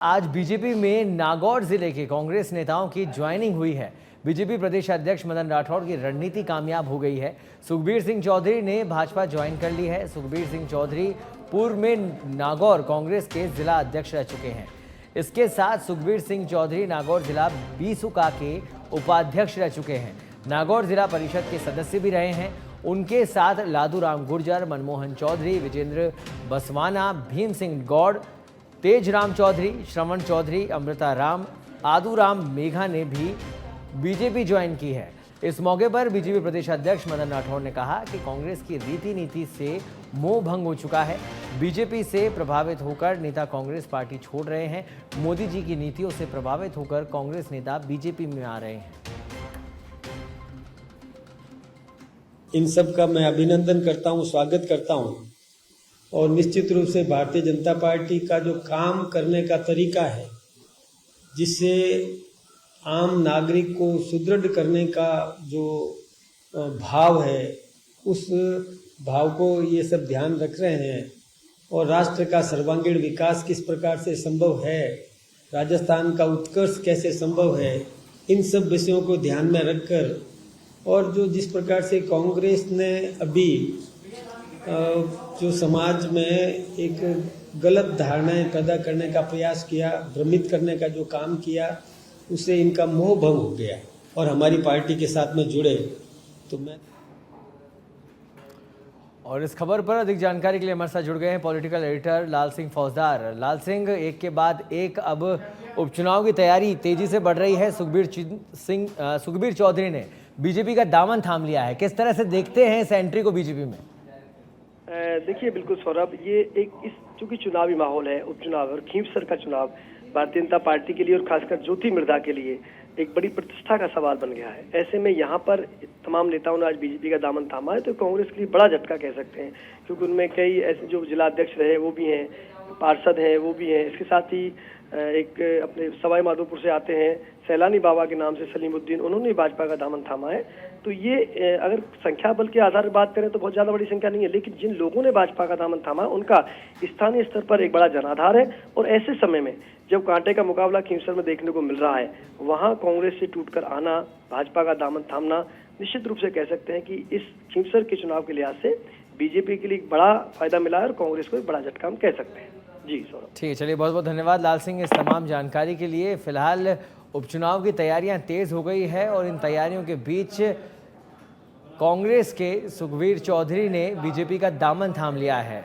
आज बीजेपी में नागौर जिले के कांग्रेस नेताओं की ज्वाइनिंग हुई है। बीजेपी प्रदेश अध्यक्ष मदन राठौड़ की रणनीति कामयाब हो गई है। सुखबीर सिंह चौधरी ने भाजपा ज्वाइन कर ली है। सुखबीर सिंह चौधरी पूर्व में नागौर कांग्रेस के जिला अध्यक्ष रह चुके हैं। इसके साथ सुखबीर सिंह चौधरी नागौर जिला बीसुका के उपाध्यक्ष रह चुके हैं। नागौर जिला परिषद के सदस्य भी रहे हैं। उनके साथ लादूराम गुर्जर, मनमोहन चौधरी, विजेंद्र बसवाना, भीम सिंह गौड़, तेजराम चौधरी, श्रवण चौधरी, अमृता राम, आदूराम मेघा ने भी बीजेपी ज्वाइन की है। इस मौके पर बीजेपी प्रदेश अध्यक्ष मदन राठौड़ ने कहा कि कांग्रेस की रीति नीति से मोह भंग हो चुका है। बीजेपी से प्रभावित होकर नेता कांग्रेस पार्टी छोड़ रहे हैं। मोदी जी की नीतियों से प्रभावित होकर कांग्रेस नेता बीजेपी में आ रहे हैं। इन सब का मैं अभिनंदन करता हूं, स्वागत करता हूं। और निश्चित रूप से भारतीय जनता पार्टी का जो काम करने का तरीका है, जिससे आम नागरिक को सुदृढ़ करने का जो भाव है, उस भाव को ये सब ध्यान रख रहे हैं। और राष्ट्र का सर्वांगीण विकास किस प्रकार से संभव है, राजस्थान का उत्कर्ष कैसे संभव है, इन सब विषयों को ध्यान में रखकर, और जो जिस प्रकार से कांग्रेस ने अभी जो समाज में एक गलत धारणाएं पैदा करने का प्रयास किया, भ्रमित करने का जो काम किया, उससे इनका मोह भंग हो गया और हमारी पार्टी के साथ में जुड़े। तो मैं और इस खबर पर अधिक जानकारी के लिए हमारे साथ जुड़ गए हैं पॉलिटिकल एडिटर लाल सिंह फौजदार। लाल सिंह, एक के बाद एक अब उपचुनाव की तैयारी तेजी से बढ़ रही है। सुखबीर चौधरी ने बीजेपी का दामन थाम लिया है। किस तरह से देखते हैं इस एंट्री को बीजेपी में? देखिए, बिल्कुल सौरभ, ये एक इस चूंकि चुनावी माहौल है, उपचुनाव और खींवसर का चुनाव भारतीय जनता पार्टी के लिए और खासकर ज्योति मिर्धा के लिए एक बड़ी प्रतिष्ठा का सवाल बन गया है। ऐसे में यहाँ पर तमाम नेताओं ने आज बीजेपी का दामन थामा है, तो कांग्रेस के लिए बड़ा झटका कह सकते हैं, क्योंकि उनमें कई ऐसे जो जिला अध्यक्ष रहे वो भी हैं, पार्षद हैं वो भी हैं। इसके साथ ही एक अपने सवाई माधोपुर से आते हैं सैलानी बाबा के नाम से सलीमुद्दीन, उन्होंने भाजपा का दामन थामा है। तो ये अगर संख्या बल के आधार पर बात करें तो बहुत ज्यादा बड़ी संख्या नहीं है, लेकिन जिन लोगों ने भाजपा का दामन थामा उनका स्थानीय स्तर पर एक बड़ा जनाधार है। और ऐसे समय में जब कांटे का मुकाबला खींवसर में देखने को मिल रहा है, वहां कांग्रेस से टूटकर आना, भाजपा का दामन थामना, निश्चित रूप से कह सकते हैं कि इस खींवसर के चुनाव के लिहाज से बीजेपी के लिए एक बड़ा फायदा मिला है और कांग्रेस को एक बड़ा झटका हम कह सकते हैं। जी सौरभ, ठीक है, चलिए, बहुत बहुत धन्यवाद लाल सिंह इस तमाम जानकारी के लिए। फिलहाल उपचुनाव की तैयारियां तेज हो गई है और इन तैयारियों के बीच कांग्रेस के सुखबीर चौधरी ने बीजेपी का दामन थाम लिया है।